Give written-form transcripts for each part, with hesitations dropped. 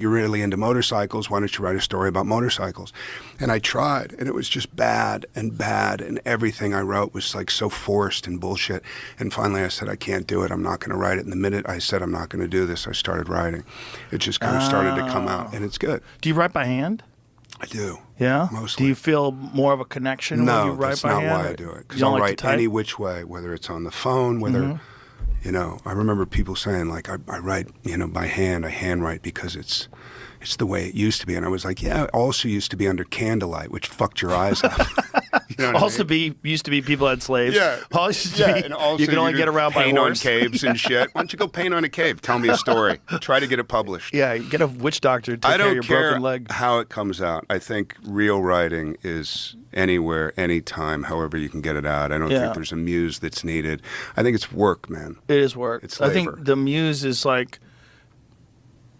you're really into motorcycles. Why don't you write a story about motorcycles? And I tried, and it was just bad, and everything I wrote was like so forced and bullshit. And finally I said, I can't do it. I'm not going to write it. And the minute I said, I'm not going to do this, I started writing. It just kind of started to come out, and it's good. Do you write by hand? I do. Yeah? Mostly. Do you feel more of a connection when you write by hand? No, that's not why I do it. Because I'll write any which way, whether it's on the phone, whether... You know, I remember people saying, like, I write, you know, by hand, I handwrite because it's the way it used to be. And I was like, yeah, it also used to be under candlelight, which fucked your eyes out. You know also used to be people had slaves. Yeah. And also you can only get around by horse. Paint on caves and shit. Why don't you go paint on a cave? Tell me a story. Try to get it published. Yeah, get a witch doctor to take care of your broken leg. I don't care how it comes out. I think real writing is anywhere, anytime, however you can get it out. I don't think there's a muse that's needed. I think it's work, man. It is work. It's labor. I think the muse is like,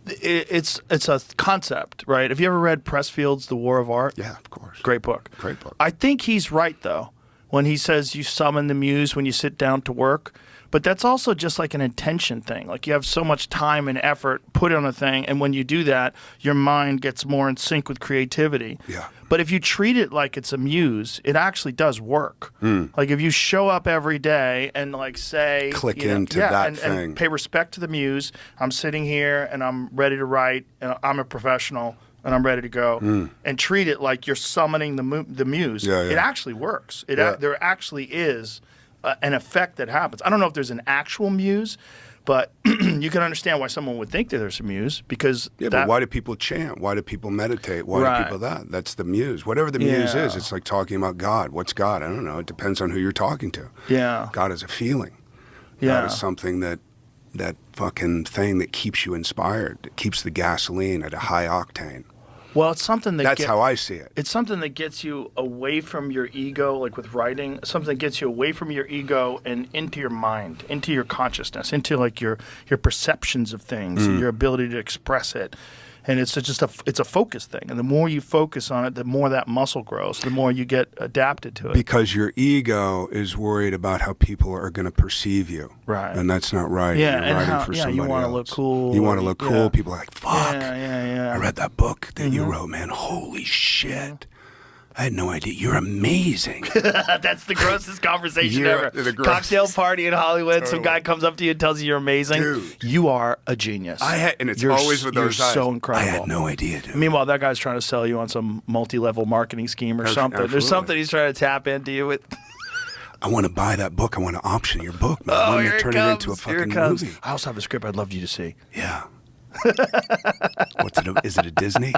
it's a concept, right? Have you ever read Pressfield's The War of Art? Yeah, of course. Great book. Great book. I think he's right, though, when he says you summon the muse when you sit down to work. But that's also just like an intention thing. Like you have so much time and effort put on a thing, and when you do that, your mind gets more in sync with creativity. Yeah. But if you treat it like it's a muse, it actually does work. Like if you show up every day and like say... Click into that thing. And pay respect to the muse. I'm sitting here and I'm ready to write, and I'm a professional, and I'm ready to go. And treat it like you're summoning the muse. It actually works. There actually is... an effect that happens. I don't know if there's an actual muse, but you can understand why someone would think that there's a muse because... Yeah, but why do people chant? Why do people meditate? Why do people that? That's the muse. Whatever the muse is, it's like talking about God. What's God? I don't know. It depends on who you're talking to. Yeah. God is a feeling. God is something that fucking thing that keeps you inspired. It keeps the gasoline at a high octane. Well, it's something that... That's how I see it. It's something that gets you away from your ego, like with writing, something that gets you away from your ego and into your mind, into your consciousness, into like your perceptions of things, and your ability to express it. And it's just it's a focus thing. And the more you focus on it, the more that muscle grows, the more you get adapted to it. Because your ego is worried about how people are going to perceive you. Right. And that's not right. Yeah, You're and writing for somebody you want to else. look cool. You want to look cool. People are like, fuck. Yeah. I read that book that you wrote, man. Holy shit. I had no idea. You're amazing. That's the grossest conversation ever. Cocktail party in Hollywood. Some guy comes up to you and tells you you're amazing. Dude. You are a genius. And it's always with those eyes. You're so incredible. I had no idea, dude. Meanwhile, that guy's trying to sell you on some multi-level marketing scheme or something. Absolutely. There's something he's trying to tap into you with. I want to buy that book. I want to option your book, man. I want to turn it into a fucking movie. I also have a script I'd love you to see. Yeah. Is it a Disney?